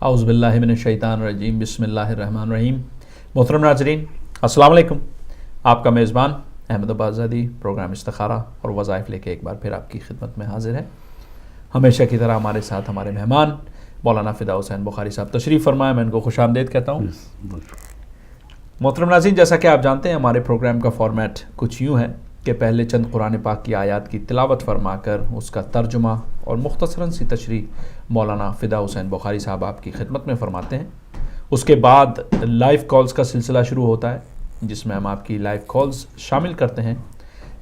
اعوذ باللہ من الشیطان الرجیم بسم اللہ الرحمن الرحیم۔ محترم ناظرین السلام علیکم۔ آپ کا میزبان احمد آبادزادی پروگرام استخارہ اور وظائف لے کے ایک بار پھر آپ کی خدمت میں حاضر ہے۔ ہمیشہ کی طرح ہمارے ساتھ ہمارے مہمان مولانا فدا حسین بخاری صاحب تشریف فرمائے، میں ان کو خوش آمدید کہتا ہوں۔ محترم ناظرین، جیسا کہ آپ جانتے ہیں ہمارے پروگرام کا فارمیٹ کچھ یوں ہے کہ پہلے چند قرآن پاک کی آیات کی تلاوت فرما کر اس کا ترجمہ اور مختصراً سی تشریح مولانا فدا حسین بخاری صاحب آپ کی خدمت میں فرماتے ہیں۔ اس کے بعد لائیو کالز کا سلسلہ شروع ہوتا ہے جس میں ہم آپ کی لائیو کالز شامل کرتے ہیں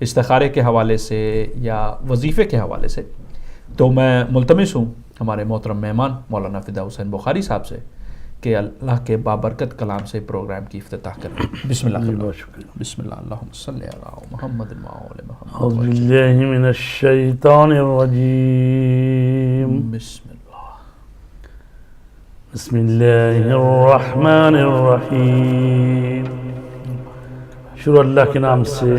استخارے کے حوالے سے یا وظیفے کے حوالے سے۔ تو میں ملتمس ہوں ہمارے محترم مہمان مولانا فدا حسین بخاری صاحب سے کہ اللہ کے بابرکت کلام سے پروگرام کی افتتاح کریں۔ بسم اللہ۔ بسم اللہ، اللہم صلی علی محمد وآل محمد۔ اعوذ باللہ من الشیطان الرجیم، بسم اللہ۔ بسم اللہ الرحمن الرحیم۔ شروع اللہ کے نام سے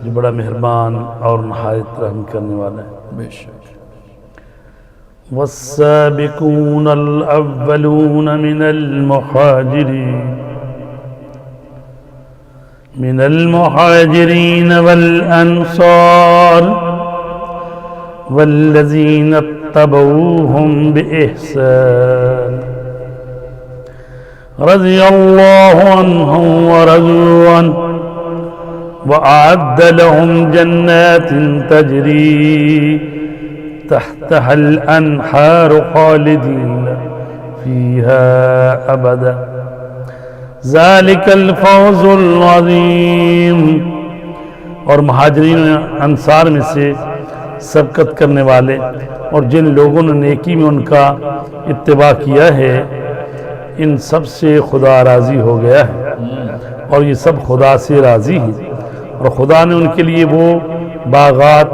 جو بڑا مہربان اور نہایت رحم کرنے والا ہے۔ بے شک۔ والسابقون الأولون من المهاجرين والأنصار والذين اتبعوهم بإحسان رضي الله عنهم ورضوا عنه وأعد لهم جنات تجري تحتها الأنهار خالدين فيها أبدا ذلك الفوز العظيم۔ اور مہاجرین انصار میں سے سبقت کرنے والے اور جن لوگوں نے نیکی میں ان کا اتباع کیا ہے ان سب سے خدا راضی ہو گیا ہے، اور یہ سب خدا سے راضی ہیں، اور خدا نے ان کے لیے وہ باغات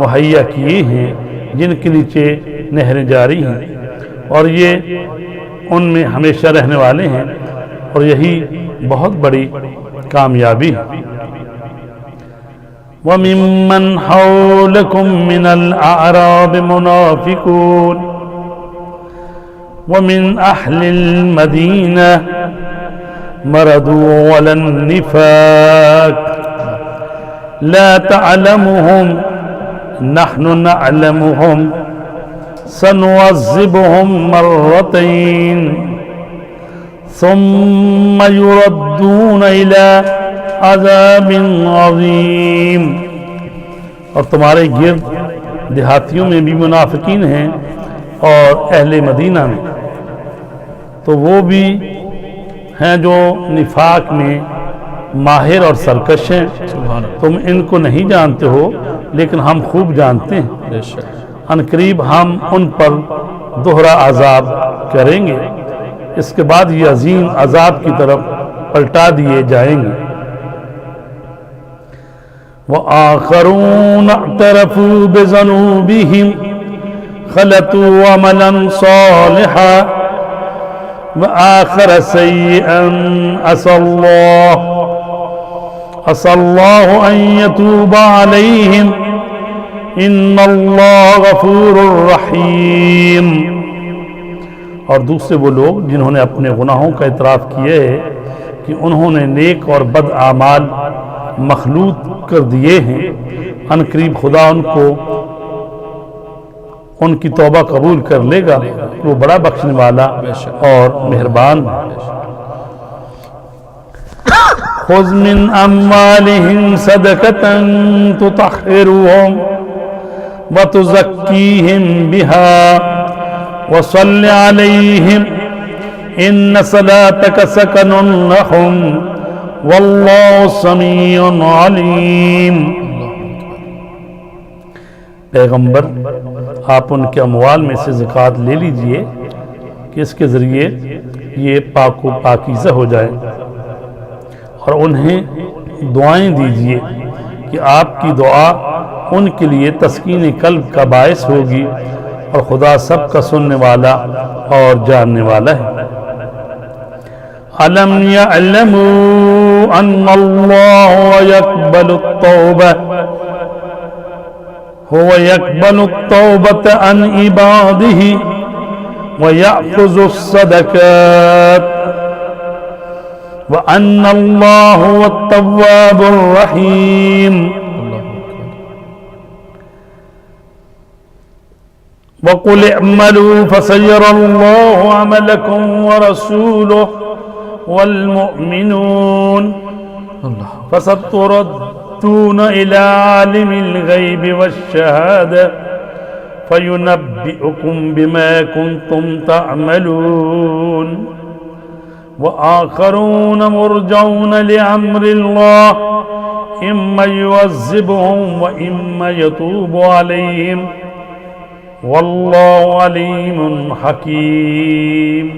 مہیا کیے ہیں جن کے نیچے نہریں جاری ہیں، اور یہ ان میں ہمیشہ رہنے والے ہیں، اور یہی بہت بڑی کامیابی ہے۔ وَمِمَّنْ حَوْلَكُمْ مِنَ الْأَعْرَابِ مُنَافِقُونَ وَمِنْ أَهْلِ الْمَدِينَةِ مَرَدُوا عَلَى النِّفَاقِ لَا تَعْلَمُهُمْ نحن نعلمهم سنعذبهم مرتين ثم يردون إلى عذاب عظيم۔ اور تمہارے گرد دیہاتیوں میں بھی منافقین ہیں اور اہل مدینہ میں، تو وہ بھی ہیں جو نفاق میں ماہر اور سرکش ہیں، تم ان کو نہیں جانتے ہو لیکن ہم خوب جانتے ہیں۔ ان قریب ہم ان پر دوہرا عذاب کریں گے، اس کے بعد یہ عظیم عذاب کی طرف پلٹا دیے جائیں گے۔ وَآخَرُونَ اعْتَرَفُوا بِذُنُوبِهِمْ خَلَطُوا عَمَلًا صَالِحًا وَآخَرَ سَيِّئًا عَسَى اللَّهُ أَن يَتُوبَ عَلَيْهِمْ ان اللہ غفور الرحیم۔ اور دوسرے وہ لوگ جنہوں نے اپنے گناہوں کا اعتراف کیا ہے کہ انہوں نے نیک اور بد اعمال مخلوط کر دیے ہیں، ان قریب خدا ان کو ان کی توبہ قبول کر لے گا، وہ بڑا بخشنے والا اور مہربان۔ خذ من اموالهم صدقة تطهرهم وَتُزَكِّيهِمْ بِهَا وَصَلِّ عَلَيْهِمْ إِنَّ صَلَاتَكَ سَكَنٌ لَهُمْ وَاللَّهُ سَمِيعٌ عَلِيمٌ۔ پیغمبر آپ ان کے اموال میں سے زکوٰۃ لے لیجئے کہ اس کے ذریعے یہ پاک و پاکیزہ ہو جائے، اور انہیں دعائیں دیجئے کہ آپ کی دعا ان کے لیے تسکین قلب کا باعث ہوگی، اور خدا سب کا سننے والا اور جاننے والا ہے۔ أَلَمْ يَعْلَمُوا أَنَّ اللَّهَ يَقْبَلُ التَّوْبَةَ عَنْ عِبَادِهِ وَيَأْخُذُ الصَّدَقَاتِ وَأَنَّ اللَّهَ هُوَ التَّوَّابُ الرَّحِيمُ وَقُلِ اعْمَلُوا فَسَيَرَى اللَّهُ عَمَلَكُمْ وَرَسُولُهُ وَالْمُؤْمِنُونَ فَسَتُرَدُّونَ إِلَى عَالِمِ الْغَيْبِ وَالشَّهَادَةِ فَيُنَبِّئُكُم بِمَا كُنتُمْ تَعْمَلُونَ وَآخَرُونَ مُرْجَوْنَ لِأَمْرِ اللَّهِ إِمَّا يُعَذِّبُهُمْ وَإِمَّا يَتُوبُ عَلَيْهِمْ وَاللَّهُ عَلِيمٌ حَكِيمٌ۔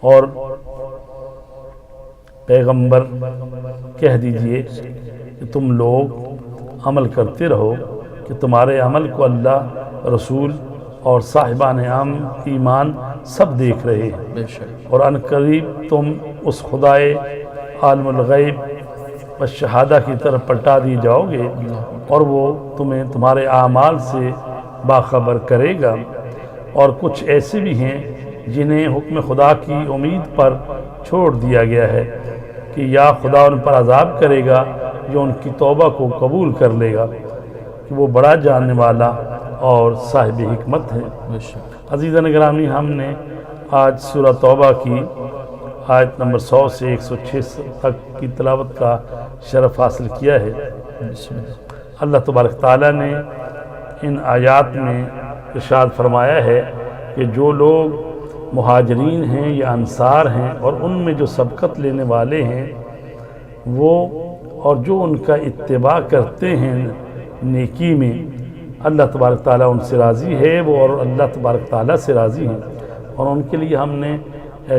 اور پیغمبر کہہ دیجئے کہ تم لوگ عمل کرتے رہو کہ تمہارے عمل کو اللہ، رسول اور صاحبان ایمان سب دیکھ رہے ہیں، اور ان قریب تم اس خدائے عالم الغیب و شہادہ کی طرف پلٹا دی جاؤ گے، اور وہ تمہیں تمہارے اعمال سے باخبر کرے گا۔ اور کچھ ایسے بھی ہیں جنہیں حکم خدا کی امید پر چھوڑ دیا گیا ہے کہ یا خدا ان پر عذاب کرے گا یا ان کی توبہ کو قبول کر لے گا، کہ وہ بڑا جاننے والا اور صاحب حکمت ہے۔ عزیزان گرامی، ہم نے آج سورہ توبہ کی آیت نمبر 100 سے 106 تک کی تلاوت کا شرف حاصل کیا ہے۔ اللہ تبارک تعالیٰ نے ان آیات میں ارشاد فرمایا ہے کہ جو لوگ مہاجرین ہیں یا انصار ہیں اور ان میں جو سبقت لینے والے ہیں وہ، اور جو ان کا اتباع کرتے ہیں نیکی میں، اللہ تبارک تعالیٰ ان سے راضی ہے، وہ اور اللہ تبارک تعالیٰ سے راضی ہیں، اور ان کے لیے ہم نے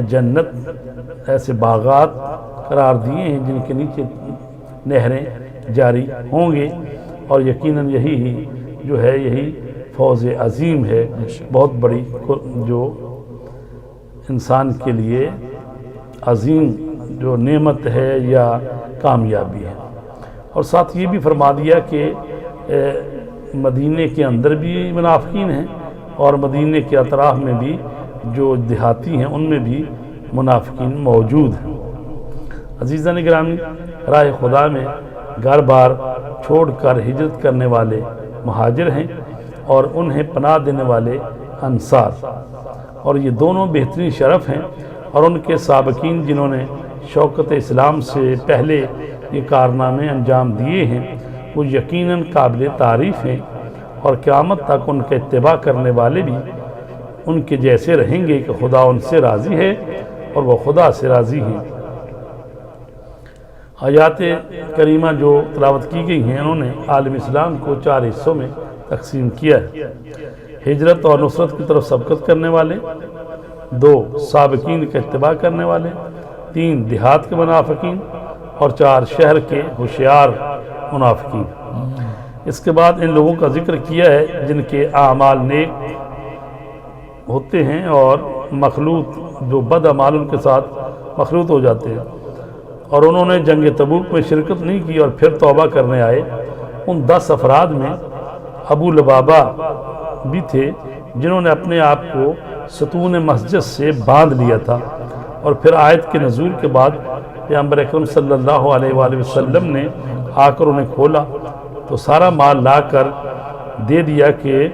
جنت ایسے باغات قرار دیے ہیں جن کے نیچے نہریں جاری ہوں گے، اور یقیناً یہی جو ہے یہی فوز عظیم ہے، بہت بڑی جو انسان کے لیے عظیم جو نعمت ہے یا کامیابی ہے۔ اور ساتھ یہ بھی فرما دیا کہ مدینے کے اندر بھی منافقین ہیں اور مدینے کے اطراف میں بھی جو دیہاتی ہیں ان میں بھی منافقین موجود ہیں۔ عزیزان گرامی، راہ خدا میں گھر بار چھوڑ کر ہجرت کرنے والے مہاجر ہیں اور انہیں پناہ دینے والے انصار، اور یہ دونوں بہترین شرف ہیں، اور ان کے سابقین جنہوں نے شوکت اسلام سے پہلے یہ کارنامے انجام دیے ہیں وہ یقیناً قابل تعریف ہیں، اور قیامت تک ان کا اتباع کرنے والے بھی ان کے جیسے رہیں گے کہ خدا ان سے راضی ہے اور وہ خدا سے راضی ہیں۔ آیات کریمہ جو تلاوت کی گئی ہیں انہوں نے عالم اسلام کو 4 حصوں میں تقسیم کیا ہے: ہجرت اور نصرت کی طرف سبقت کرنے والے، 2 سابقین کا اتباع کرنے والے، 3 دیہات کے منافقین، اور 4 شہر کے ہوشیار منافقین۔ اس کے بعد ان لوگوں کا ذکر کیا ہے جن کے اعمال نیک ہوتے ہیں اور مخلوط جو بد اعمال ان کے ساتھ مخلوط ہو جاتے ہیں، اور انہوں نے جنگ تبوک میں شرکت نہیں کی اور پھر توبہ کرنے آئے۔ ان 10 افراد میں ابو لبابہ بھی تھے جنہوں نے اپنے آپ کو ستون مسجد سے باندھ لیا تھا، اور پھر آیت کے نزول کے بعد پیغمبر اکرم صلی اللہ علیہ وآلہ وسلم نے آ کر انہیں کھولا تو سارا مال لا کر دے دیا کہ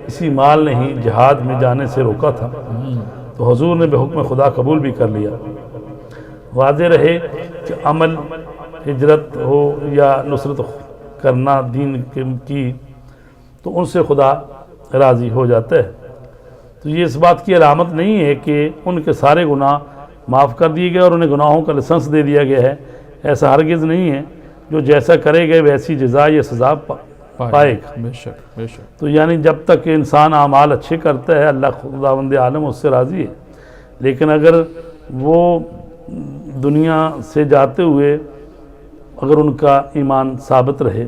اسی مال نے ہی جہاد میں جانے سے روکا تھا، تو حضور نے بحکم خدا قبول بھی کر لیا۔ واضح رہے کہ عمل ہجرت ہو یا نصرت کرنا دین کی تو ان سے خدا راضی ہو جاتا ہے۔ تو یہ اس بات کی علامت نہیں ہے کہ ان کے سارے گناہ معاف کر دیے گئے اور انہیں گناہوں کا لائسنس دے دیا گیا ہے، ایسا ہرگز نہیں ہے۔ جو جیسا کرے گا ویسی جزا یا سزا پائے گا۔ بے شک بے شک۔ تو یعنی جب تک انسان اعمال اچھے کرتا ہے اللہ خداوند عالم اس سے راضی ہے، لیکن اگر وہ دنیا سے جاتے ہوئے اگر ان کا ایمان ثابت رہے۔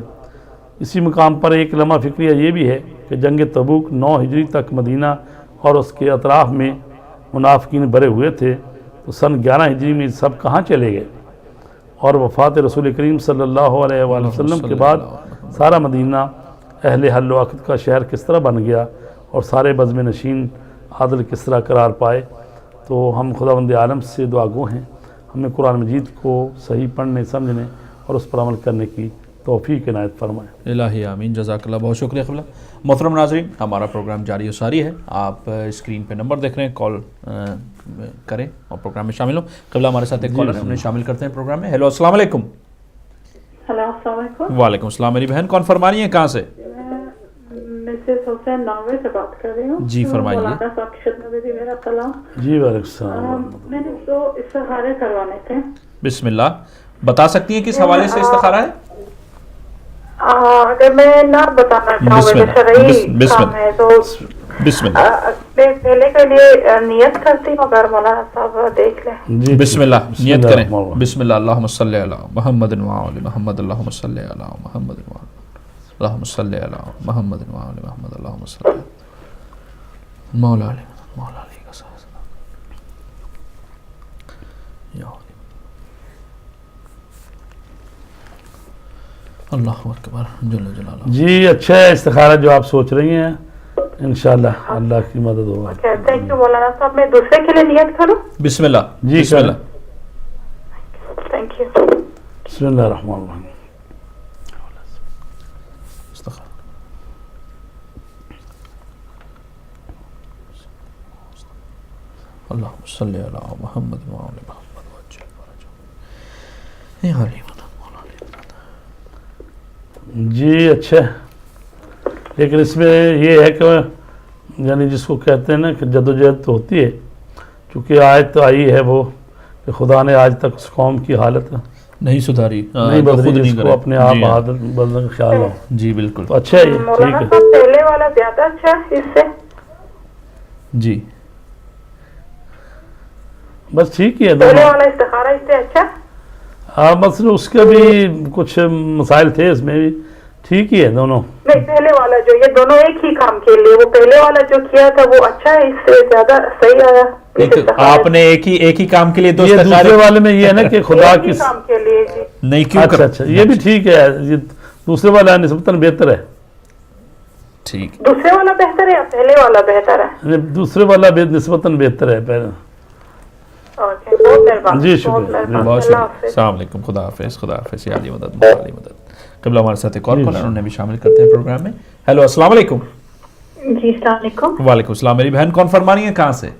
اسی مقام پر ایک لمحہ فکریہ یہ بھی ہے کہ جنگ تبوک 9 ہجری تک مدینہ اور اس کے اطراف میں منافقین بھرے ہوئے تھے، تو سن 11 ہجری میں سب کہاں چلے گئے، اور وفات رسول کریم صلی اللہ علیہ وآلہ وسلم کے بعد سارا مدینہ اہل حل و عقد کا شہر کس طرح بن گیا، اور سارے بزم نشین عادل کس طرح قرار پائے. تو ہم خداوند عالم سے دعا گو ہیں ہمیں قرآن مجید کو صحیح پڑھنے سمجھنے اور اس پر عمل کرنے کی توفیق عنایت فرمائے. الہی آمین. جزاک اللہ. بہت شکریہ قبلہ. محترم ناظرین, ہمارا پروگرام جاری و ساری ہے. آپ اسکرین پہ نمبر دیکھ رہے ہیں, کال کریں اور پروگرام میں شامل ہوں. قبلہ ہمارے ساتھ ایک کالر ہم نے شامل کرتے ہیں پروگرام میں. ہیلو, السلام علیکم. ہلو, السلام علیکم. وعلیکم السلام. میری بہن کون فرما رہی ہیں, کہاں سے؟ مسز حسین ناوے سے بات کر رہی ہوں. جی فرمائیے. مولانا صاحب کی خدمت میں بھی میرا سلام. جی وعلیکم السلام. میں نے دو استخارے کروانے تھے. بسم اللہ. بتا سکتی ہیں کس حوالے سے استخارہ ہے؟ اگر میں نہ بتانا چاہوں گا شرعی کام ہے تو بسم اللہ. پہلے کے لیے نیت کرتی ہوں, اگر مولانا صاحب دیکھ لیں. جی بسم اللہ. نیت کریں. بسم اللہ. اللہم صلی علی محمد وعلی محمد. اللہم صلی علی محمد وعلی اللہم صلی علی محمد وعلی محمد. اللہم صلی علی مولا علی مولا علی کا ساتھ یا اللہ اکبر جل جلالہ. جی اچھا ہے استخارہ جو آپ سوچ رہی ہیں, انشاءاللہ اللہ کی مدد ہوگا. تھینک یو مولانا صاحب. میں دوسرے کے لیے نیت کروں؟ بسم اللہ. جی بسم اللہ. Thank you. بسم اللہ الرحمن الرحیم. اللہم صلی علی محمد وعلی محمد وجل فرجہ یا علی جی اچھا ہے, لیکن اس میں یہ ہے کہ یعنی جس کو کہتے ہیں نا کہ جد و جہد تو ہوتی ہے, چونکہ آیت تو آئی ہے وہ کہ خدا نے آج تک اس قوم کی حالت نہیں سدھاری, نہیں بدلی جس کو اپنے آپ بدلنے کا خیال ہو. جی بالکل. تو اچھا ہے یہ, مولانا ٹھیک ہے. صاحب پہلے والا زیادہ اچھا ہے اس سے؟ جی بس ٹھیک ہی ہے پہلے دونوں. والا استخارہ اس سے اچھا؟ ہاں بس اس کے بھی کچھ مسائل تھے اس میں بھی, ٹھیک ہی ہے دونوں. نہیں, پہلے والا جو, یہ دونوں ایک ہی کام کے لیے, وہ پہلے والا جو کیا تھا وہ اچھا ہے, اس سے زیادہ صحیح آیا. آپ نے ایک ہی کام کے لیے دو یہ دوسرے والے میں یہ ہے نا کہ خدا کی کام کے لیے. جی نہیں کیوں اچھا اچھا, یہ بھی ٹھیک ہے. یہ دوسرے والا نسبتاً بہتر ہے. ٹھیک. دوسرے والا بہتر ہے یا پہلے والا بہتر ہے؟ دوسرے والا نسبتاً بہتر ہے پہلے. بہت مہربانی. جی شکریہ. بہت شکریہ. السلام علیکم. خدا حافظ. خدا حافظ. یا علی مدد مولا علی مدد. قبلہ ہمارے ساتھ ایک اور کالر انہیں بھی شامل کرتے ہیں پروگرام میں. ہیلو, السلام علیکم. جی السلام علیکم. وعلیکم السلام. میری بہن کون فرما رہی ہیں, کہاں سے؟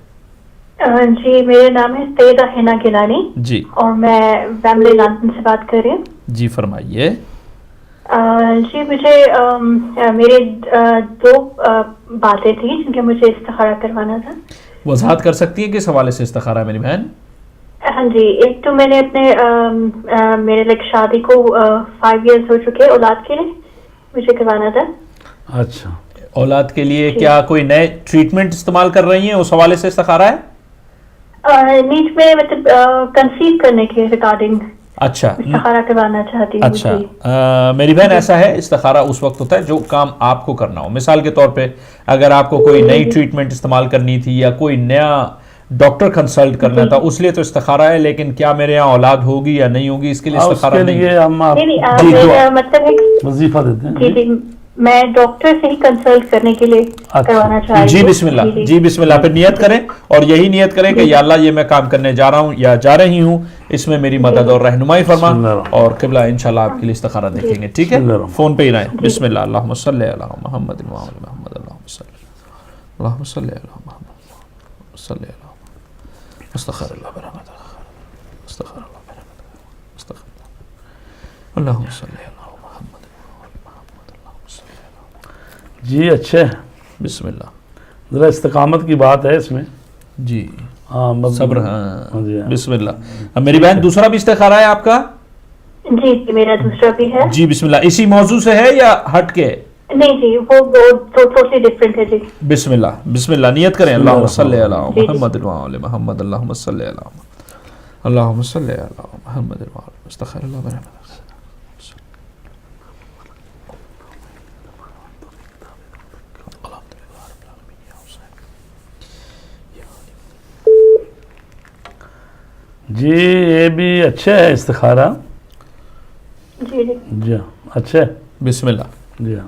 جی میرا نام ہے سیدہ حنا گیلانی. جی. اور میں فیملی لندن سے بات کر رہی ہوں. جی فرمائیے. جی مجھے میرے دو باتیں تھیں جن کے مجھے استخارہ کروانا تھا. وضاحت کر سکتی ہیں کس حوالے سے استخارہ ہے میری بہن؟ ہاں جی, ایک تو میں نے اپنے میرے شادی کو 5 ایئرس ہو چکے, اولاد کے لیے مجھے کروانا تھا. اچھا, اولاد کے لیے کیا کوئی نئے ٹریٹمنٹ استعمال کر رہی ہیں, اس حوالے سے استخارہ ہے؟ نیٹ میں مطلب کنسیو کرنے کے ریگارڈنگ اچھا استخارہ کروانا چاہتی ہوں. اچھا میری بہن ایسا ہے, استخارہ اس وقت ہوتا ہے جو کام آپ کو کرنا ہو. مثال کے طور پہ اگر آپ کو کوئی نئی ٹریٹمنٹ استعمال کرنی تھی یا کوئی نیا ڈاکٹر کنسلٹ کرنا تھا, اس لیے تو استخارہ ہے. لیکن کیا میرے یہاں اولاد ہوگی یا نہیں ہوگی, اس کے لیے استخارہ نہیں ہے. مطلب وظیفہ دیتے ہیں. جی میں ڈاکٹر سے ہی کنسلٹ کرنے کے لیے کروانا چاہتی ہوں. جی بسم اللہ. جی بسم اللہ. پھر نیت کریں اور یہی نیت کریں کہ یا اللہ یہ میں کام کرنے جا رہا ہوں یا جا رہی ہوں, اس میں میری مدد اور رہنمائی فرما, اور قبلہ انشاءاللہ آپ کے لیے استخارہ دیکھیں گے. ٹھیک ہے, فون پہ ہی رہیں. بسم اللہ. اللہم صلی علی محمد وعلی محمد. اللہم صلی علی محمد صلی علی استغفر اللہ برحمتہ استغفر اللہ برحمتہ استغفر اللہ. اللہم صلی علی محمد وعلی محمد. اللہم صلی علی. جی اچھا, بسم اللہ. ذرا استقامت کی بات ہے اس میں. جی ہاں صبر. ہاں بسم اللہ. میری بہن دوسرا بھی استخارہ ہے آپ کا؟ جی میرا دوسرا بھی ہے. جی بسم اللہ. اسی موضوع سے ہے یا ہٹ کے؟ نہیں جی, وہ ٹوٹلی ڈفرینٹ ہے. جی بسم اللہ. بسم اللہ. نیت کریں. اللہم صلی علی محمد وعلی محمد. اللہم صلی علی محمد. اللہم صلی علی محمد وعلی استغفر اللہ برحمتہ. جی یہ بھی اچھا ہے استخارہ. جی جی اچھا ہے. بسم اللہ. جی ہاں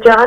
4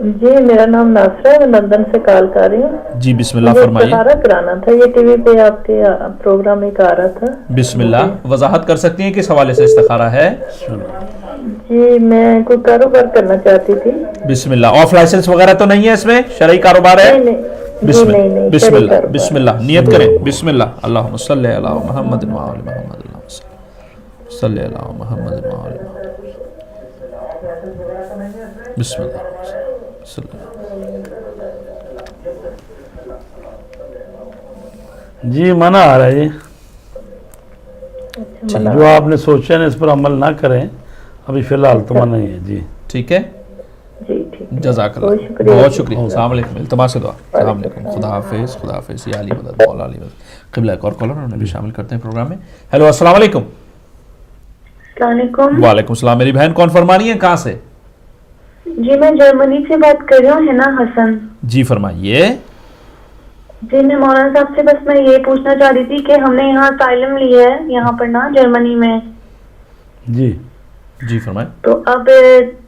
جی میرا نام ناصرہ ہے, میں لندن سے کال کر رہی ہوں. جی بسم اللہ مجھے فرمائیے. استخارہ کرانا تھا, یہ ٹی وی پہ آپ کے پروگرام ایک آ رہا تھا. بسم اللہ, وضاحت کر سکتی ہیں کس حوالے سے استخارہ ہے؟ جی میں کوئی کاروبار کرنا چاہتی تھی. بسم اللہ. آف لائسنس وغیرہ تو نہیں ہے اس میں؟ شرعی کاروبار ہے؟ بسم اللہ بسم اللہ بسم اللہ. نیت کریں. بسم اللہ. اللہم صلی علی محمد و آل محمد. اللہم صلی علی محمد و آل محمد. بسم اللہ. جی منع آ رہا ہے جی, جو آپ نے سوچا ہے اس پر عمل نہ کریں, ابھی فی الحال تو منع ہی ہے. جی ٹھیک ہے, جی ٹھیک, جزاک اللہ, بہت شکریہ. السلام علیکم, التماس دعا. السلام علیکم, خدا حافظ. خدا حافظ. یا علی مدد, مولا علی مدد. قبلہ ایک اور کالر انہیں بھی شامل کرتے ہیں پروگرام میں. ہیلو السلام علیکم. السلام علیکم. وعلیکم السلام. میری بہن کون فرما رہی ہیں, کہاں سے؟ جی میں جرمنی سے بات کر رہی ہوں, حنا حسن. جی فرمائیے. جی میں مولانا صاحب سے بس میں یہ پوچھنا چاہ رہی تھی کہ ہم نے یہاں اسائلم لیا ہے یہاں پر نا جرمنی میں. جی جی فرمائیں. تو اب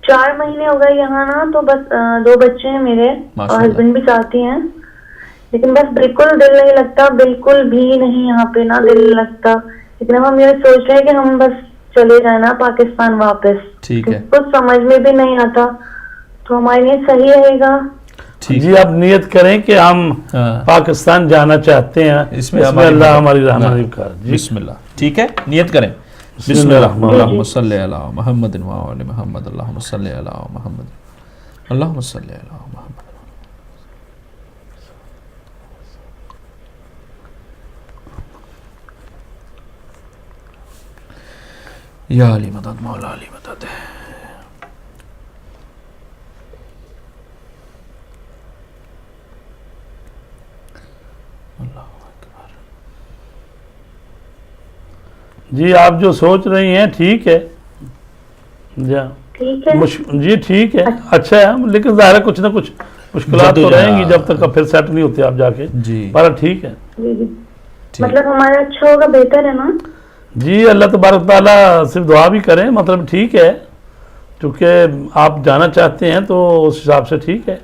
4 مہینے ہو گئے یہاں نا, تو بس 2 بچے ہیں میرے اور ہسبینڈ بھی ساتھی ہیں, لیکن بس بالکل دل نہیں لگتا, بالکل بھی نہیں یہاں پہ نا دل لگتا. لیکن اب ہم یہ سوچ رہے ہیں کہ ہم بس چلے جائیں نا پاکستان واپس. ٹھیک ہے, کچھ سمجھ میں بھی نہیں آتا, تو ہمارے لیے صحیح رہے گا. جی آپ نیت کریں کہ ہم پاکستان جانا چاہتے ہیں, اس میں اللہ ہماری رحمت کر. بسم اللہ. ٹھیک ہے, نیت کریں. بسم اللہ. اللہم صلی علی محمد و آل محمد. اللہم صلی علی محمد. اللہم صلی علی محمد. یا علی مدد, مولا علی مدد. جی آپ جو سوچ رہی ہیں ٹھیک ہے. ٹھیک ہے جی ٹھیک ہے, اچھا ہے, لیکن ظاہر ہے کچھ نہ کچھ مشکلات تو رہیں گی جب تک پھر سیٹ نہیں ہوتے آپ جا کے. جی پر ٹھیک ہے. مطلب ہمارا اچھا ہوگا, بہتر ہے نا. جی اللہ تبارک تعالیٰ صرف دعا بھی کریں, مطلب ٹھیک ہے, چونکہ آپ جانا چاہتے ہیں تو اس حساب سے ٹھیک ہے.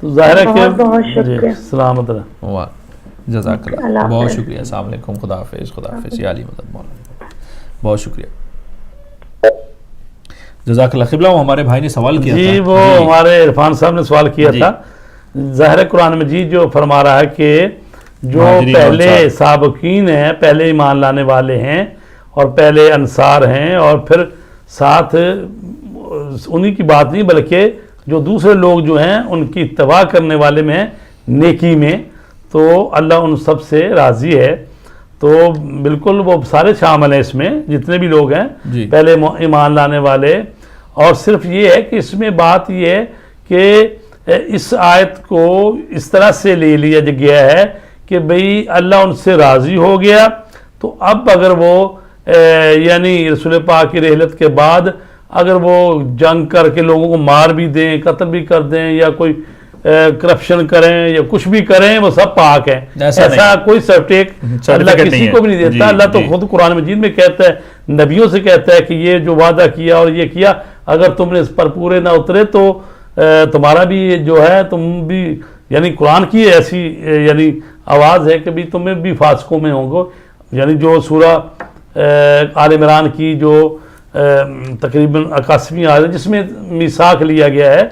تو ظاہر ہے کہ جی سلامت رہے. جزاک اللہ, بہت شکریہ. السلام علیکم, خدا حافظ. خدا حافظ. یا علی مدد, مولا. بہت شکریہ, جزاک اللہ. قبلہ وہ ہمارے بھائی نے سوال کیا جی تھا. وہ ہمارے عرفان صاحب نے سوال کیا تھا. ظاہر قرآن مجید جو فرما رہا ہے کہ جو پہلے سابقین ہیں, پہلے ایمان لانے والے ہیں اور پہلے انصار ہیں, اور پھر ساتھ انہی کی بات نہیں بلکہ جو دوسرے لوگ جو ہیں ان کی اتباع کرنے والے میں نیکی میں, تو اللہ ان سب سے راضی ہے. تو بالکل وہ سارے شامل ہیں اس میں, جتنے بھی لوگ ہیں پہلے ایمان لانے والے. اور صرف یہ ہے کہ اس میں بات یہ ہے کہ اس آیت کو اس طرح سے لے لیا گیا ہے کہ بھئی اللہ ان سے راضی ہو گیا, تو اب اگر وہ یعنی رسول پاک کی رحلت کے بعد اگر وہ جنگ کر کے لوگوں کو مار بھی دیں, قتل بھی کر دیں, یا کوئی کرپشن کریں یا کچھ بھی کریں, وہ سب پاک ہیں. ایسا کوئی سرٹیفکیٹ اللہ کسی کو بھی نہیں دیتا. اللہ تو خود قرآن مجید میں کہتا ہے, نبیوں سے کہتا ہے کہ یہ جو وعدہ کیا اور یہ کیا, اگر تم نے اس پر پورے نہ اترے تو تمہارا بھی جو ہے, تم بھی یعنی قرآن کی ایسی یعنی آواز ہے کہ بھی تمہیں بھی فاسقوں میں ہوں گے. یعنی جو سورہ آل عمران کی جو تقریباً 81ویں آیت ہے جس میں میثاق لیا گیا ہے,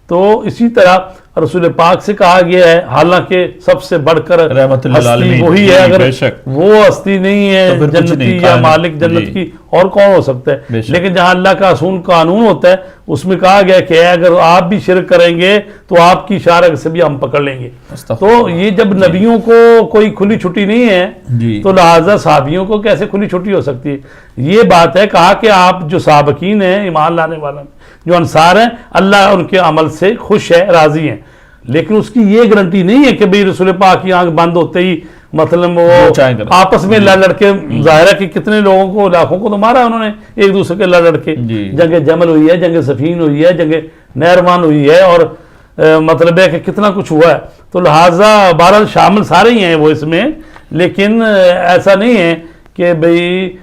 تو اسی طرح رسول پاک سے کہا گیا ہے, حالانکہ سب سے بڑھ کر رحمت ہستی وہی ہے, اگر وہ ہستی نہیں ہے جنتی یا مالک جنت کی, اور کون ہو سکتا ہے. لیکن جہاں اللہ کا اصول قانون ہوتا ہے اس میں کہا گیا کہ اگر آپ بھی شرک کریں گے تو آپ کی شارک سے بھی ہم پکڑ لیں گے. تو یہ جب نبیوں کو کوئی کھلی چھٹی نہیں ہے تو لہٰذا صحابیوں کو کیسے کھلی چھٹی ہو سکتی ہے. یہ بات ہے, کہا کہ آپ جو سابقین ہیں, ایمان لانے والے جو انصار ہیں, اللہ ان کے عمل سے خوش ہے, راضی ہیں. لیکن اس کی یہ گارنٹی نہیں ہے کہ بھئی رسول پاک کی آنکھ بند ہوتے ہی مطلب وہ آپس میں لڑ کے, ظاہر ہے کہ کتنے لوگوں کو, لاکھوں کو تو مارا انہوں نے ایک دوسرے کے لڑ کے. جنگ جمل ہوئی ہے, جنگ سفین ہوئی ہے, جنگ نہروان ہوئی ہے, اور مطلب ہے کہ کتنا کچھ ہوا ہے. تو لہٰذا بہرحال شامل سارے ہی ہیں وہ اس میں, لیکن ایسا نہیں ہے کہ بھئی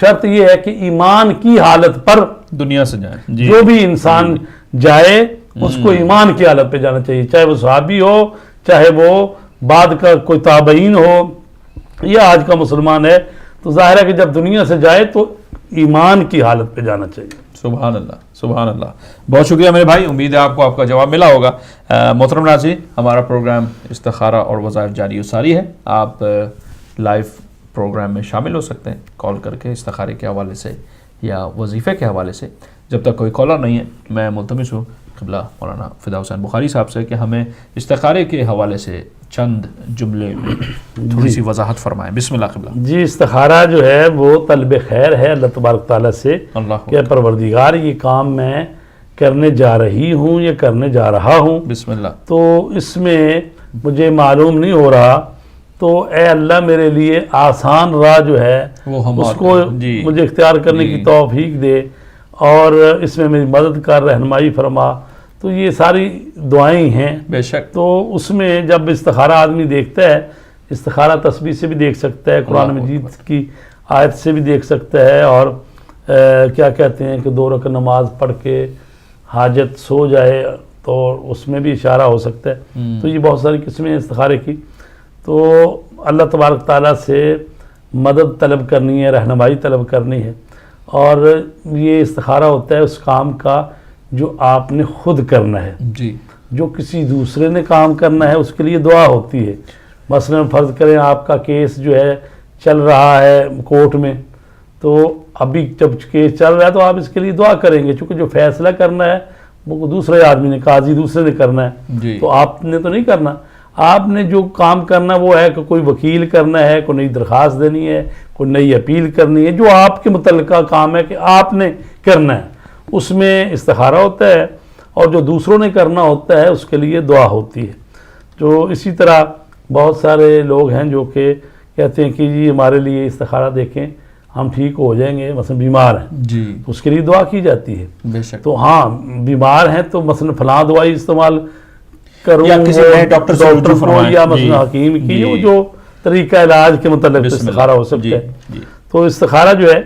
شرط یہ ہے کہ ایمان کی حالت پر دنیا سے جائے. جو بھی انسان جائے اس کو ایمان کی حالت پہ جانا چاہیے، چاہے وہ صحابی ہو، چاہے وہ بعد کا کوئی تابعین ہو یا آج کا مسلمان ہے، تو ظاہر ہے کہ جب دنیا سے جائے تو ایمان کی حالت پہ جانا چاہیے۔ سبحان اللہ، سبحان اللہ، بہت شکریہ میرے بھائی، امید ہے آپ کو آپ کا جواب ملا ہوگا۔ محترم ناظرین، ہمارا پروگرام استخارہ اور وظائف جاری و ساری ہے، آپ لائیو پروگرام میں شامل ہو سکتے ہیں کال کر کے استخارے کے حوالے سے یا وظیفے کے حوالے سے۔ جب تک کوئی کالر نہیں ہے، میں ملتمس ہوں قبلہ مولانا فدا حسین بخاری صاحب سے کہ ہمیں استخارے کے حوالے سے چند جملے میں تھوڑی سی وضاحت فرمائیں۔ بسم اللہ قبلہ۔ جی، استخارہ جو ہے وہ طلب خیر ہے اللہ تبارک تعالیٰ سے اللہ کہ پروردگار یہ کام میں کرنے جا رہی ہوں یا کرنے جا رہا ہوں، بسم اللہ، تو اس میں مجھے معلوم نہیں ہو رہا، تو اے اللہ میرے لیے آسان راہ جو ہے وہ ہم اس کو جی مجھے اختیار کرنے کی توفیق دے اور اس میں میری مدد کر، رہنمائی فرما۔ تو یہ ساری دعائیں ہیں، بے شک، تو اس میں جب استخارہ آدمی دیکھتا ہے، استخارہ تسبیح سے بھی دیکھ سکتا ہے، قرآن مجید کی آیت سے بھی دیکھ سکتا ہے، اور کیا کہتے ہیں کہ 2 رکعت نماز پڑھ کے حاجت سو جائے تو اس میں بھی اشارہ ہو سکتا ہے۔ تو یہ بہت ساری قسمیں ہیں استخارے کی۔ تو اللہ تبارک تعالیٰ سے مدد طلب کرنی ہے، رہنمائی طلب کرنی ہے، اور یہ استخارہ ہوتا ہے اس کام کا جو آپ نے خود کرنا ہے۔ جی جو کسی دوسرے نے کام کرنا ہے اس کے لیے دعا ہوتی ہے۔ مثلا فرض کریں آپ کا کیس جو ہے چل رہا ہے کورٹ میں، تو ابھی جب کیس چل رہا ہے تو آپ اس کے لیے دعا کریں گے، چونکہ جو فیصلہ کرنا ہے وہ دوسرے آدمی نے، قاضی دوسرے نے کرنا ہے، جی تو آپ نے تو نہیں کرنا۔ آپ نے جو کام کرنا وہ ہے کہ کوئی وکیل کرنا ہے، کوئی نئی درخواست دینی ہے، کوئی نئی اپیل کرنی ہے، جو آپ کے متعلقہ کام ہے کہ آپ نے کرنا ہے، اس میں استخارہ ہوتا ہے، اور جو دوسروں نے کرنا ہوتا ہے اس کے لیے دعا ہوتی ہے۔ جو اسی طرح بہت سارے لوگ ہیں جو کہ کہتے ہیں کہ جی ہمارے لیے استخارہ دیکھیں، ہم ٹھیک ہو جائیں گے، مثلا بیمار ہیں، جی اس کے لیے دعا کی جاتی ہے۔ بے شک، تو ہاں بیمار ہیں تو مثلا فلاں دوائی استعمال کروں، یا کسی نئے ڈاکٹر سے رجوع کو فرمائیں، یا جی، مثلا حکیم کی، جی، جو طریقہ علاج کے متعلق بسم استخارہ اللہ، ہو سکتا جی، ہے۔ جی، تو استخارہ جو ہے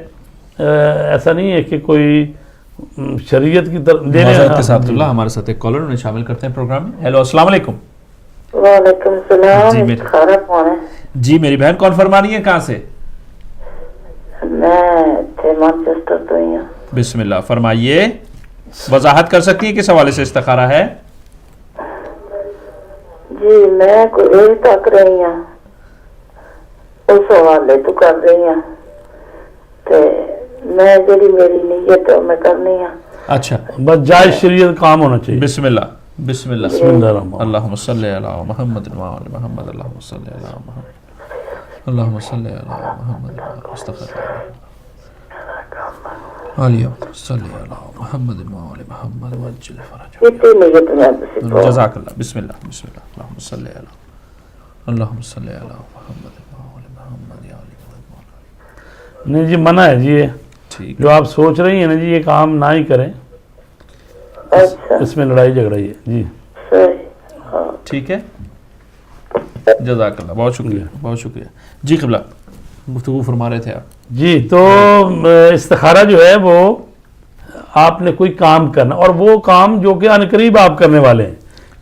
ایسا نہیں ہے کہ کوئی شریعت کی طرف معذرت کے ساتھ اللہ ہمارے ساتھ ایک کالر انہیں شامل کرتے ہیں پروگرام میں۔ ہیلو، السلام علیکم۔ وعلیکم السلام، جی، میری- استخارہ کون ہے؟ جی میری بہن، کون فرما رہی ہے، کہاں سے؟ میں مانچسٹر تو ہی ہوں۔ بسم اللہ، فرمائیے، وضاحت کر سکتی ہیں کس حوالے سے استخارہ ہے؟ جی میں کوئی تک رہی ہوں، اس حوالے تو کر رہی ہوں، تے میں جڑی میری نیت ہے میں کرنی ہے۔ اچھا، بس جائز شریعت کام ہونا چاہیے۔ بسم اللہ، بسم اللہ، بسم اللہ الرحمن الرحیم۔ اللہم صلی علی محمد وعلی محمد، اللہم صلی علی محمد، اللہم صلی علی محمد، استغفر علی صلی علی محمد وعلی محمد وجل فرج۔ اتنی نیت میں بس تو جزاک اللہ، بسم اللہ، بسم اللہ، اللہم صلی علی، اللہم صلی علی محمد وعلی محمد یا علی محمد۔ نہیں جی، منع ہے جی، یہ ٹھیک، جو آپ سوچ رہی ہیں نا جی، یہ کام نہ ہی کریں، اچھا اس میں لڑائی جھگڑا ہی ہے جی۔ صحیح، ہاں ٹھیک ہے، جزاک اللہ، بہت شکریہ، بہت شکریہ۔ جی قبلہ، گفتگو فرما رہے تھے آپ۔ جی، تو استخارہ جو ہے وہ آپ نے کوئی کام کرنا، اور وہ کام جو کہ عنقریب آپ کرنے والے ہیں۔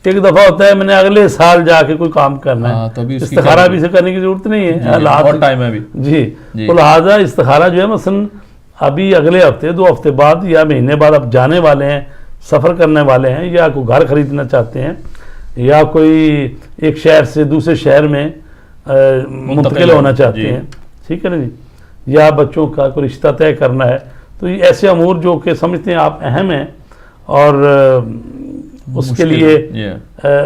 ایک دفعہ ہوتا ہے میں نے اگلے سال جا کے کوئی کام کرنا ہاں، ہے، تو ابھی اس کی استخارہ بھی سے کرنے کی ضرورت نہیں ہے، حالات اور ٹائم ہے ابھی۔ جی، جی۔ تو لہٰذا استخارہ جو ہے مثلا ابھی اگلے ہفتے 2 ہفتے بعد یا مہینے بعد آپ جانے والے ہیں، سفر کرنے والے ہیں، یا کوئی گھر خریدنا چاہتے ہیں، یا کوئی ایک شہر سے دوسرے شہر میں منتقل ہونا چاہتے جی۔ ہیں، ٹھیک ہے نا جی، یا بچوں کا کوئی رشتہ طے کرنا ہے، تو یہ ایسے امور جو کہ سمجھتے ہیں آپ اہم ہیں، اور اس کے لیے جی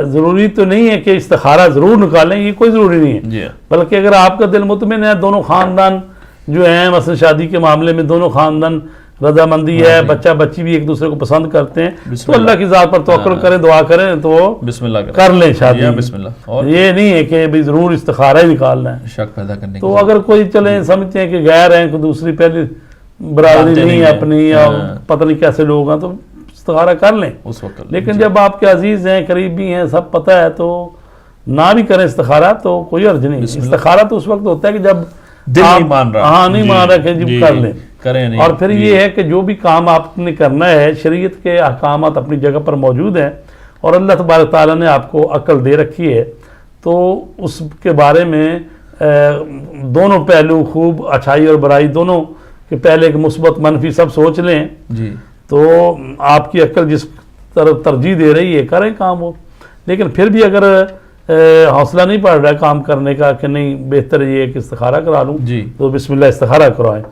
ضروری تو نہیں ہے کہ استخارہ ضرور نکالیں، یہ کوئی ضروری نہیں ہے، جی بلکہ اگر آپ کا دل مطمئن ہے، دونوں خاندان جو ہیں مثلا شادی کے معاملے میں دونوں خاندان رضامندی ہے، بچہ بچی بھی ایک دوسرے کو پسند کرتے ہیں، بسم تو اللہ کی ذات پر توکل کریں، دعا کریں تو وہ بسم اللہ کر لیں شادی۔ یا بسم اللہ، اور یہ نہیں ہے کہ بھی ضرور استخارہ ہی نکالنا ہے۔ شک پیدا کرنے کی تو اگر کوئی چلیں سمجھتے ہیں کہ غیر ہیں، کوئی دوسری پہلی برادری جانتے نہیں نہیں ہے ہیں، اپنی، یا ہاں۔ پتہ نہیں کیسے لوگ ہیں، تو استخارہ کر لیں، اس وقت لیکن جب آپ کے عزیز ہیں، قریبی ہیں، سب پتہ ہے، تو نہ بھی کریں استخارہ، تو کوئی عرض نہیں۔ بسم اللہ۔ استخارہ تو اس وقت ہوتا ہے کہ جب دل آپ- نہیں مان رہا، ہاں نہیں جی، مان رہا کہ جی کر لیں، کریں نہیں. اور پھر یہ ہے کہ جو بھی کام آپ نے کرنا ہے شریعت کے احکامات اپنی جگہ پر موجود ہیں اور اللہ تبارک تعالیٰ نے آپ کو عقل دے رکھی ہے تو اس کے بارے میں دونوں پہلو خوب اچھائی اور برائی دونوں کہ پہلے کہ مثبت منفی سب سوچ لیں جی تو آپ کی عقل جس طرف ترجیح دے رہی ہے کریں کام وہ. لیکن پھر بھی اگر حوصلہ نہیں پڑ رہا ہے کام کرنے کا کہ نہیں بہتر یہ ہے کہ استخارہ کرا لوں جی تو بسم اللہ استخارہ کرائیں.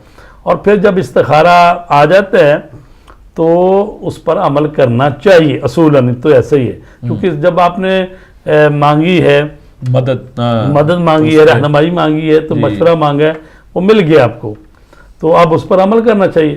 اور پھر جب استخارہ آ جاتا ہے تو اس پر عمل کرنا چاہیے اصولاً تو ایسا ہی ہے کیونکہ جب آپ نے مانگی ہے مدد مانگی ہے رہنمائی مانگی ہے تو مشورہ مانگا ہے وہ مل گیا آپ کو تو اب اس پر عمل کرنا چاہیے.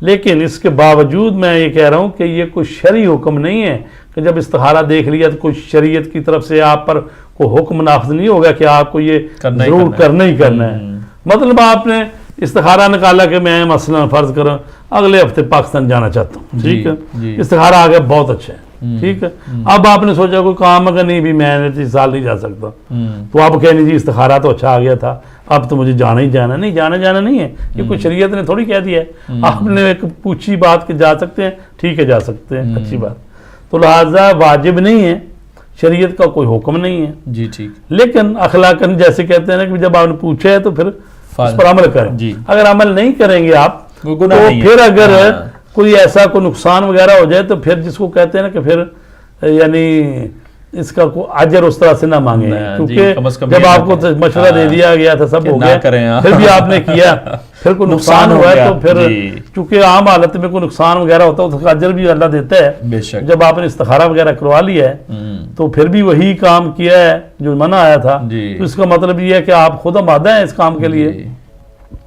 لیکن اس کے باوجود میں یہ کہہ رہا ہوں کہ یہ کوئی شرعی حکم نہیں ہے کہ جب استخارہ دیکھ لیا تو کوئی شریعت کی طرف سے آپ پر کوئی حکم نافذ نہیں ہوگا کہ آپ کو یہ ضرور کرنا ہی کرنا ہے. مطلب آپ نے استخارہ نکالا کہ میں مثلا فرض کروں اگلے ہفتے پاکستان جانا چاہتا ہوں ٹھیک ہے استخارہ آ گیا بہت اچھا ہے ٹھیک ہے. اب آپ نے سوچا کوئی کام اگر نہیں بھی میں اس سال نہیں جا سکتا تو آپ کہنے جی استخارہ تو اچھا آ گیا تھا اب تو مجھے جانا ہی جانا نہیں جانا نہیں ہے یہ کوئی شریعت نے تھوڑی کہہ دیا ہے آپ نے ایک پوچھی بات کہ جا سکتے ہیں ٹھیک ہے جا سکتے ہیں اچھی بات تو لہٰذا واجب نہیں ہے شریعت کا کوئی حکم نہیں ہے جی ٹھیک. لیکن اخلاقاً جیسے کہتے ہیں نا کہ جب آپ نے پوچھا ہے تو پھر اس پر عمل کریں. اگر عمل نہیں کریں گے آپ تو پھر اگر کوئی ایسا کوئی نقصان وغیرہ ہو جائے تو پھر جس کو کہتے ہیں نا کہ پھر یعنی اس کا کوئی اجر اس طرح سے نہ مانگیں کیونکہ جب آپ کو مشورہ دے دیا گیا تھا سب ہو گیا پھر بھی آپ نے کیا پھر کوئی نقصان ہوا ہے تو پھر چونکہ عام حالت میں کوئی نقصان وغیرہ ہوتا ہے اس کا اجر بھی اللہ دیتا ہے. جب آپ نے استخارہ وغیرہ کروا لیا ہے تو پھر بھی وہی کام کیا ہے جو منع آیا تھا تو اس کا مطلب یہ ہے کہ آپ خود آمادہ ہیں اس کام کے لیے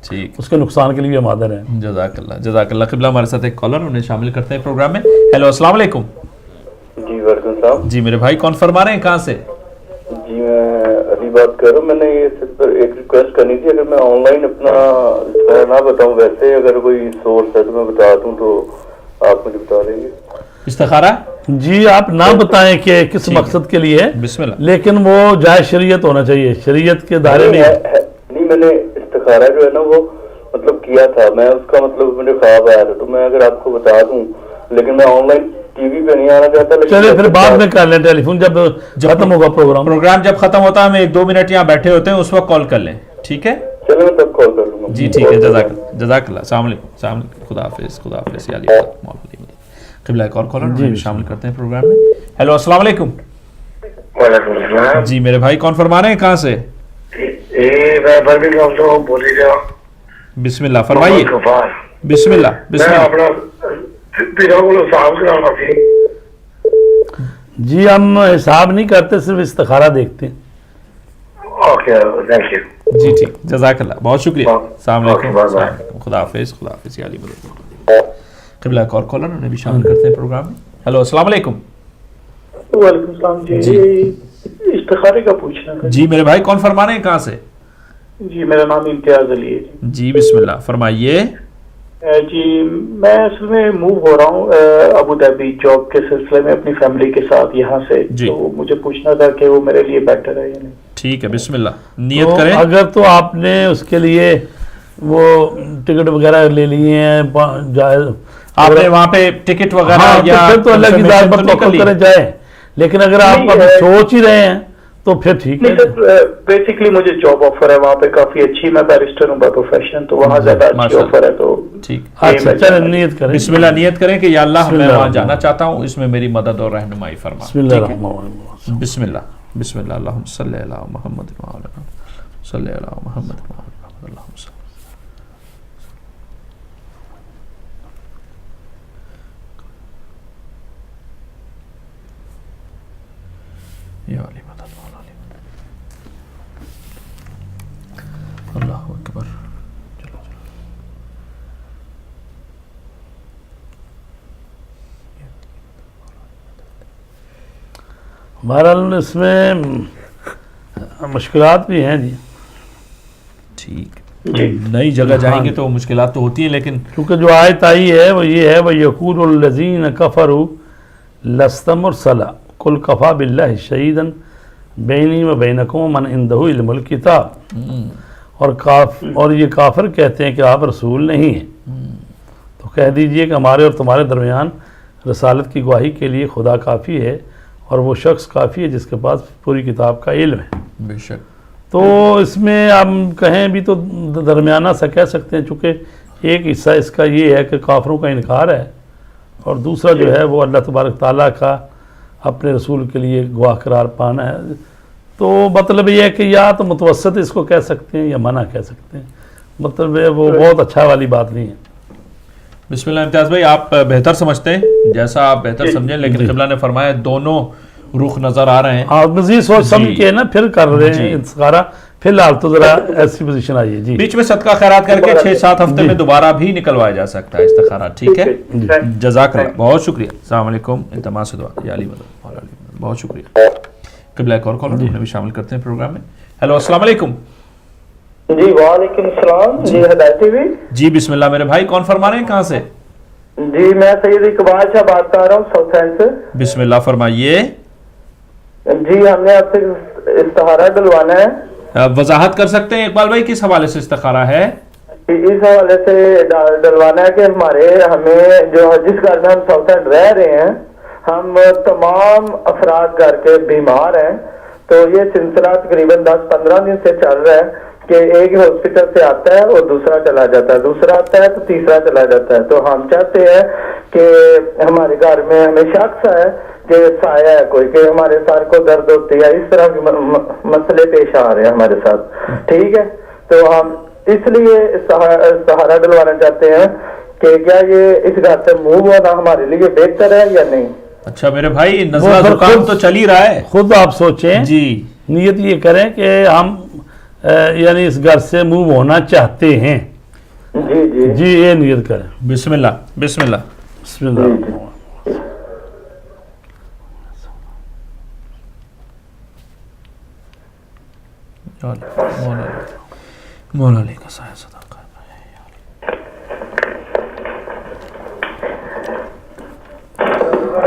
ٹھیک اس کے نقصان کے لیے بھی آمادہ رہیں. جزاک اللہ. قبلہ ہمارے ساتھ ایک کالر انہیں شامل کرتے ہیں پروگرام میں. ہیلو السلام علیکم. جی وعلیکم السلام. جی میرے بھائی کون فرما رہے ہیں کہاں سے؟ جی میں ابھی بات کر رہا ہوں. میں نے یہ صرف ایک ریکویسٹ کرنی تھی اگر میں آن لائن اپنا نہ بتاؤں ویسے اگر کوئی سورس ہے تو میں بتا دوں تو آپ مجھے بتا دیں گے. استخارہ جی آپ نہ بتائیں کہ کس مقصد کے لیے بسم اللہ لیکن وہ جائز شریعت ہونا چاہیے شریعت کے دائرے میں نہیں. میں نے استخارہ جو ہے نا وہ مطلب کیا تھا میں اس کا مطلب مجھے خواب آیا تھا تو میں اگر آپ کو بتا دوں لیکن میں آن لائن ٹی وی پہ نہیں آنا چاہتا. چلے پھر بعد میں کر لیں ٹیلی فون جب ختم ہوگا پروگرام جب ختم ہوتا ہے ہم 1-2 منٹ یہاں بیٹھے ہوتے ہیں اس وقت کال کر لیں ٹھیک ہے. چلے میں تب کال کر لوں گا. جی ٹھیک ہے جزاک اللہ. السلام علیکم. خدا حافظ. قبلہ ایک اور کالر شامل کرتے ہیں پروگرام میں. ہیلو السلام علیکم. وعلیکم السلام. جی میرے بھائی کون فرما رہے ہیں کہاں سے؟ بسم اللہ فرمائیے. بسم اللہ. جی ہم حساب نہیں کرتے صرف استخارہ دیکھتے ہیں. جی ٹھیک جزاک اللہ بہت شکریہ. السلام علیکم. خدا حافظ. قبلہ ایک اور کالر انہیں بھی شامل کرتے ہیں پروگرام میں. ہیلو السلام علیکم. وعلیکم السلام. جی استخارے کا پوچھنا ہے. جی میرے بھائی کون فرما رہے ہیں کہاں سے؟ جی میرا نام امتیاز علی ہے. جی بسم اللہ فرمائیے. جی میں اصل میں موو ہو رہا ہوں ابو دھابی جاب کے سلسلے میں اپنی فیملی کے ساتھ یہاں سے تو مجھے پوچھنا تھا کہ وہ میرے لیے بیٹر ہے یا نہیں. ٹھیک ہے بسم اللہ نیت کریں. اگر تو آپ نے اس کے لیے وہ ٹکٹ وغیرہ لے لیے ہیں آپ نے وہاں پہ ٹکٹ وغیرہ یا تو اللہ کی ذات پر توکل کریں جائیں لیکن اگر آپ ابھی سوچ ہی رہے ہیں تو پھر ٹھیک ہے. بیسکلی مجھے جاب آفر ہے وہاں پہ کافی اچھی. میں بیرسٹر ہوں بائی پروفیشن تو وہاں زیادہ اچھی آفر ہے تو اچھا نیت کریں. بسم اللہ نیت کریں کہ یا اللہ میں وہاں جانا چاہتا ہوں اس میں میری مدد اور رہنمائی فرما. بسم اللہ الرحمن الرحیم. بسم اللہ. بسم اللہ. اللہم صلی علی محمد وعلی صلی علی محمد وعلی اللہم صلی یا علی مدد مولا علی مدد. اللہ اکبر. بہرحال اس میں مشکلات بھی ہیں جی. ٹھیک نئی جگہ جائیں گے تو مشکلات تو ہوتی ہیں لیکن کیونکہ جو آیت آئی ہے وہ یہ ہے وَيَقُولُ الَّذِينَ كَفَرُوا لَسْتَ مُرْسَلًا قُلْ كَفَىٰ بِاللَّهِ شَهِيدًا بَيْنِي وَبَيْنَكُمْ وَمَنْ عِندَهُ عِلْمُ الْكِتَابِ. اور یہ کافر کہتے ہیں کہ آپ رسول نہیں ہیں کہہ دیجئے کہ ہمارے اور تمہارے درمیان رسالت کی گواہی کے لیے خدا کافی ہے اور وہ شخص کافی ہے جس کے پاس پوری کتاب کا علم ہے. بے شک. تو اس میں ہم کہیں بھی تو درمیانہ سا کہہ سکتے ہیں، چونکہ ایک حصہ اس کا یہ ہے کہ کافروں کا انکار ہے، اور دوسرا جو ہے وہ اللہ تبارک تعالیٰ کا اپنے رسول کے لیے گواہ قرار پانا ہے. تو مطلب یہ ہے کہ یا تو متوسط اس کو کہہ سکتے ہیں یا منع کہہ سکتے ہیں، مطلب وہ بہت اچھا والی بات نہیں ہے. بسم اللہ. امتیاز بھائی آپ بہتر سمجھتے ہیں، جیسا آپ بہتر سمجھیں، لیکن قبلہ نے فرمایا دونوں رخ نظر آ رہے ہیں. آپ مزید سوچ سمجھ کے نا پھر کر رہے ہیں استخارہ. فی الحال تو ذرا ایسی پوزیشن آئی ہے. جی بیچ میں صدقہ خیرات کر کے 6-7 ہفتے میں دوبارہ بھی نکلوایا جا سکتا ہے استخارہ. ٹھیک ہے، جزاک اللہ، بہت شکریہ. السلام علیکم. التماس دعا یا علی مدد. بہت شکریہ. قبلہ ایک اور کالر انہیں بھی شامل کرتے ہیں پروگرام میں. ہیلو، السلام علیکم. جی وعلیکم السلام. جی ہدایتی بھی. جی بسم اللہ. میرے بھائی کون فرما رہے ہیں، کہاں سے؟ جی میں سید اقبال شاہ بات کر رہا ہوں ساؤتھ اینڈ سے. بسم اللہ فرمائیے. جی ہم نے آپ سے استخارہ ڈلوانا ہے. وضاحت کر سکتے ہیں اقبال بھائی کس حوالے سے استخارہ ہے؟ اس حوالے سے ڈلوانا ہے کہ ہمیں جو جس گھر میں ہم ساؤتھ اینڈ رہ رہے ہیں، ہم تمام افراد گھر کے بیمار ہیں. تو یہ سلسلہ تقریباً 10-15 دن سے چل رہا ہے کہ ایک ہاسپٹل سے آتا ہے اور دوسرا چلا جاتا ہے، دوسرا آتا ہے تو تیسرا چلا جاتا ہے. تو ہم چاہتے ہیں کہ ہمارے گھر میں ہمیں شخص ہے کہ سایہ ہے کوئی، کہ ہمارے سر کو درد ہوتی ہے، اس طرح کے مسئلے پیش آ رہے ہیں ہمارے ساتھ. ٹھیک ہے، تو ہم اس لیے سہارا ڈلوانا چاہتے ہیں کہ کیا یہ اس گھر سے موو ہونا ہمارے لیے بہتر ہے یا نہیں. اچھا میرے بھائی، نزلہ زکام تو چل ہی رہا ہے. خود آپ سوچیں جی، نیت یہ کریں کہ ہم یعنی اس گھر سے موو ہونا چاہتے ہیں. جی جی جی یہ نیت کریں. بسم اللہ. بسم اللہ. بسم اللہ. مولا علی کا سایہ صدا قائم رہے.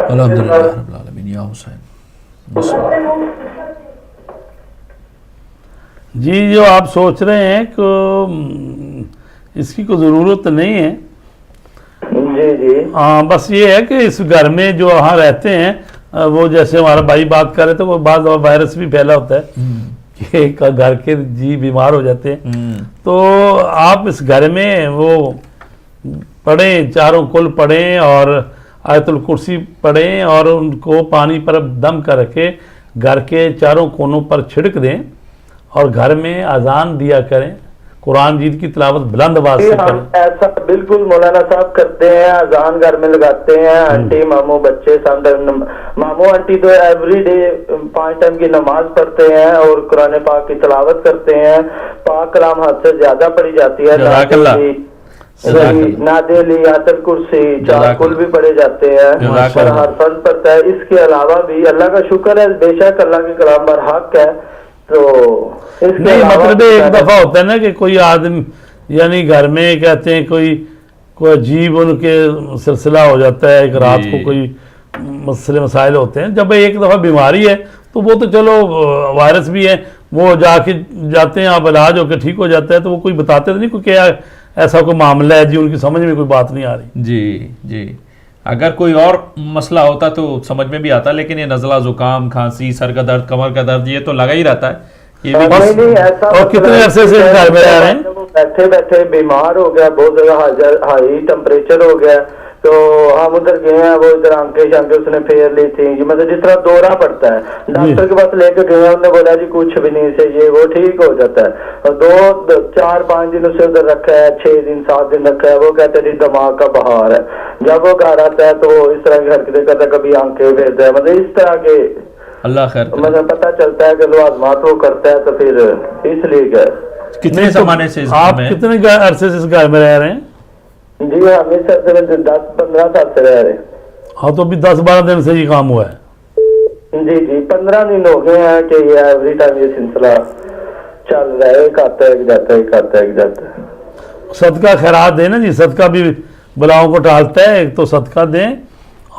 الحمدللہ رب العالمین. یا حسین. بسم اللہ. جی جو آپ سوچ رہے ہیں کہ اس کی کوئی ضرورت نہیں ہے. جی جی ہاں بس یہ ہے کہ اس گھر میں جو وہاں رہتے ہیں، وہ جیسے ہمارا بھائی بات کر رہے تھے، وہ بعض وائرس بھی پھیلا ہوتا ہے کہ گھر کے جی بیمار ہو جاتے ہیں. تو آپ اس گھر میں وہ پڑھیں، چاروں کل پڑھیں اور آیت الکرسی پڑھیں اور ان کو پانی پر دم کر رکھے گھر کے چاروں کونوں پر چھڑک دیں اور گھر میں اذان دیا کریں. قرآن جیت کی تلاوت بلند آواز سے کریں. ایسا بالکل مولانا صاحب کرتے ہیں، اذان گھر میں لگاتے ہیں. آنٹی ماموں بچے سم ٹائم، ماموں آنٹی تو ایوری ڈے 5 ٹائم کی نماز پڑھتے ہیں اور قرآن پاک کی تلاوت کرتے ہیں. پاک کلام حد سے زیادہ پڑھی جاتی ہے. نادیلی آیت الکرسی 4 کل بھی پڑھے جاتے ہیں اور ہر فرض پڑھتا ہے. اس کے علاوہ بھی اللہ کا شکر ہے، بے شک اللہ کے کلام پر حق ہے. تو نہیں مطلب ایک دفعہ ہوتا ہے نا کہ کوئی آدمی یعنی گھر میں کہتے ہیں کوئی عجیب ان کے سلسلہ ہو جاتا ہے، ایک رات کو کوئی مسئلے مسائل ہوتے ہیں. جب ایک دفعہ بیماری ہے تو وہ تو چلو وائرس بھی ہے، وہ جاتے ہیں، آپ علاج ہو کے ٹھیک ہو جاتا ہے. تو وہ کوئی بتاتے تو نہیں کوئی کیا ایسا کوئی معاملہ ہے جی ان کی سمجھ میں کوئی بات نہیں آ رہی. جی جی اگر کوئی اور مسئلہ ہوتا تو سمجھ میں بھی آتا، لیکن یہ نزلہ زکام، کھانسی، سر کا درد، کمر کا درد یہ تو لگا ہی رہتا ہے. یہ بھی اور کتنے عرصے سے گھر میں رہ رہے ہیں؟ بیٹھے بیٹھے بیمار ہو گیا، بہت زیادہ ہائی ٹمپریچر ہو گیا. تو ہم ادھر گئے ہیں، وہ ادھر آنکھیں شانکھیں اس نے پھیر لی تھی. مطلب جس طرح دورہ پڑتا ہے، ڈاکٹر کے پاس لے کے گئے ہیں، انہوں نے بولا جی کچھ بھی نہیں سے یہ وہ ٹھیک ہو جاتا ہے. اور 4-5 دن اسے ادھر رکھا ہے، 6 دن 7 دن رکھا ہے. وہ کہتے ہیں جی دماغ کا بہار ہے. جب وہ گھر آتا ہے تو اس طرح کی حرکتیں کرتا ہے، کبھی آنکھیں پھیرتا ہے. مطلب اس طرح کے اللہ خیر مطلب پتہ چلتا ہے کہ لوازمات وہ کرتا ہے. تو پھر اس لیے کیا کتنے زمانے سے آپ کتنے عرصے سے اس گھر میں رہ رہے ہیں؟ جی ہم اس عرصے میں 10-15 سال سے رہ رہے ہیں. ہاں تو ابھی 10-12 دن سے یہ کام ہوا ہے. جی جی 15 دن ہو گئے ہیں کہ یہ ایوری ٹائم یہ سلسلہ چل رہا ہے. ایک آتا ہے، ایک جاتا ہے، ایک آتا ہے، ایک جاتا ہے. صدقہ خیرات دیں نا جی، صدقہ بھی بلاؤں کو ٹالتا ہے. ایک تو صدقہ دیں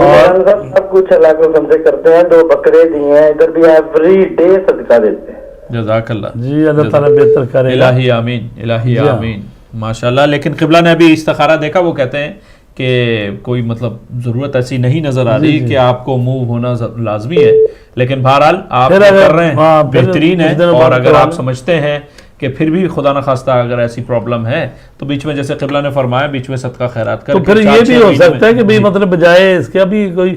اور سب کچھ اللہ کے حکم سے کرتے ہیں. 2 بکرے دیے ہیں، ادھر بھی ایوری ڈے صدقہ دیتے ہیں. جزاک اللہ. جی اللہ تعالیٰ بہتر کرے. الہی آمین، الہی آمین. ماشاءاللہ. لیکن قبلہ نے ابھی استخارہ دیکھا، وہ کہتے ہیں کہ کوئی مطلب ضرورت ایسی نہیں نظر آ رہی کہ آپ کو موو ہونا لازمی ہے، لیکن بہرحال آپ کر رہے ہیں بہترین ہے. اور اگر آپ سمجھتے ہیں کہ پھر بھی خدا نخواستہ اگر ایسی پرابلم ہے تو بیچ میں جیسے قبلہ نے فرمایا بیچ میں صدقہ خیرات کر، تو پھر یہ بھی ہو سکتا ہے کہ بھئی مطلب بجائے اس کے ابھی کوئی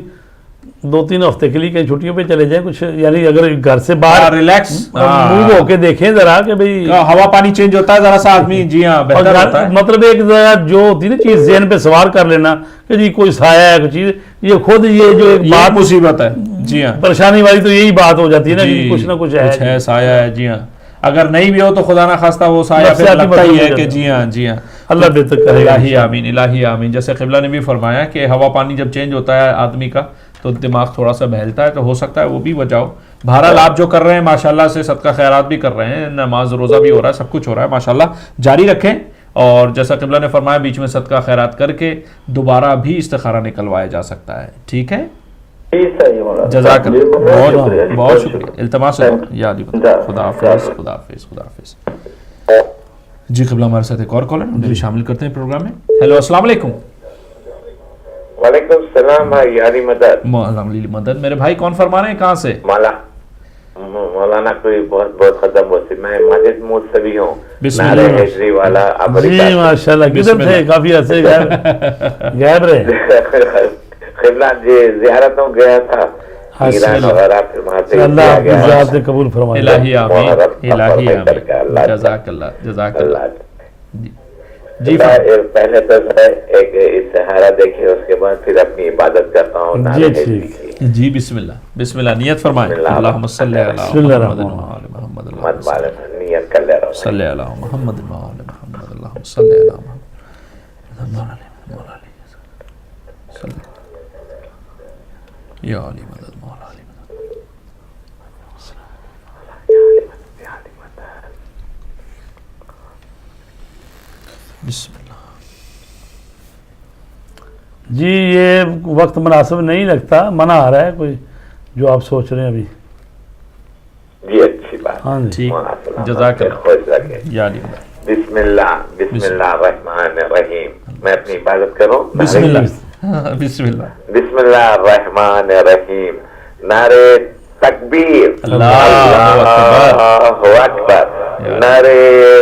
2-3 ہفتے کے لیے کہیں چھٹیوں پہ چلے جائیں، کچھ یعنی اگر گھر سے باہر ریلیکس موو ہو کے دیکھیں ذرا کہ بھئی ہوا پانی چینج ہوتا ہے ذرا سا آدمی، جی ہاں بہتر ہوتا ہے. مطلب ایک ذرا جو ہوتی ہے نا چیز ذہن پہ سوار کر لینا کہ جی کوئی سایہ ہے کوئی چیز، یہ خود یہ جو ایک بات مصیبت ہے. جی ہاں پریشانی والی تو یہی بات ہو جاتی ہے نا کہ کچھ نہ کچھ ہے سایہ ہے. جی ہاں اگر نہیں بھی ہو تو خدا نہ خواستہ وہ سایہ پھر لگتا ہی ہے کہ جی ہاں جی ہاں اللہ بہتر کرے. الہی آمین الہی آمین. جیسے قبلہ نے بھی فرمایا کہ ہوا پانی جب چینج ہوتا ہے آدمی کا تو دماغ تھوڑا سا بہلتا ہے، تو ہو سکتا ہے وہ بھی وجہ ہو. بہرحال آپ جو کر رہے ہیں ماشاءاللہ سے صدقہ خیرات بھی کر رہے ہیں، نماز روزہ بھی ہو رہا ہے، سب کچھ ہو رہا ہے ماشاءاللہ، جاری رکھیں. اور جیسا قبلہ نے فرمایا بیچ میں صدقہ خیرات کر کے دوبارہ بھی استخارہ نکلوایا جا سکتا ہے. ٹھیک ہے جزاک اللہ، بہت شکریہ. التماس یا علی خدا حافظ خدا حافظ خدا حافظ. جی قبلہ ہمارے ساتھ ایک اور کالر ہم بھی شامل کرتے ہیں پروگرام میں. ہیلو السلام علیکم. وعلیکم السلام بھائی علی مدد. علی مدد. میرے بھائی کون فرما رہے ہیں کہاں سے؟ مولانا کوئی بہت بہت ختم ہوتی. میں ماجد موسوی ہوں. بسم اللہ. ہجری والا جی ماشاءاللہ. کدھر تھے؟ کافی عرصے غائب رہے. قبلہ جی زیارتوں گیا تھا ایران وغیرہ، پھر وہاں سے اللہ اپنی ذات نے قبول فرمائے. الہی آمین الہی آمین. جزاک اللہ جزاک اللہ. جی پہلے تو ایک استخارہ دیکھے، اس کے بعد پھر اپنی عبادت کرتا ہوں. جی بسم اللہ بسم اللہ. نیت فرمائیں. اللہم صلی علی محمد محمد نیت کر لے رہا ہوں. صلی علی محمد محمد اللہم صلی علی محمد یا علی مدد مولا علی مدد. بسم اللہ. جی یہ وقت مناسب نہیں لگتا، منع آ رہا ہے کوئی جو آپ سوچ رہے ہیں ابھی. جی اچھی بات. ہاں جی جزاک اللہ یا علی مدد. بسم اللہ الرحمن الرحیم. میں اپنی عبادت کروں. بسم اللہ بسم اللہ بسم اللہ الرحمن الرحیم. نعرے تکبیر، اللہ اکبر. نعرے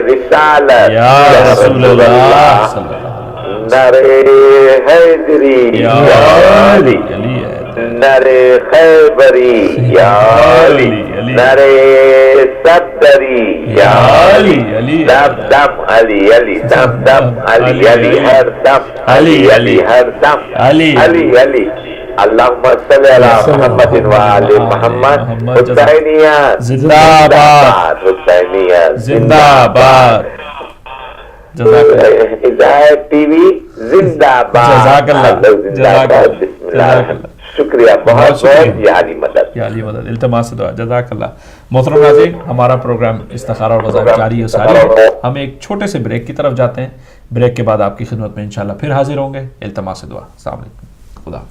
رسالت یا رسول اللہ، نعرے حیدری یا علی، نعرے خیبری یا علی، نعرے صدری یا علی، دم دم علی علی، دم دم علی علی، ہر دم علی علی، ہر دم علی علی. اللہم صلی علی محمد وآل محمد. حسینیت زندہ باد، حسینیت زندہ باد. ہدایت ٹی وی زندہ باد. جزاک اللہ جزاک اللہ. بسم اللہ. شکریہ بہت بہت یا علی مدد یا علی مدد. التماس دعا. جزاک اللہ. محترم ناظرین ہمارا پروگرام استخارہ اور وظائف جاری ہے ساری ہے. ہم ایک چھوٹے سے بریک کی طرف جاتے ہیں. بریک کے بعد آپ کی خدمت میں انشاءاللہ پھر حاضر ہوں گے. التماس دعا. السلام علیکم. خدا حافظ.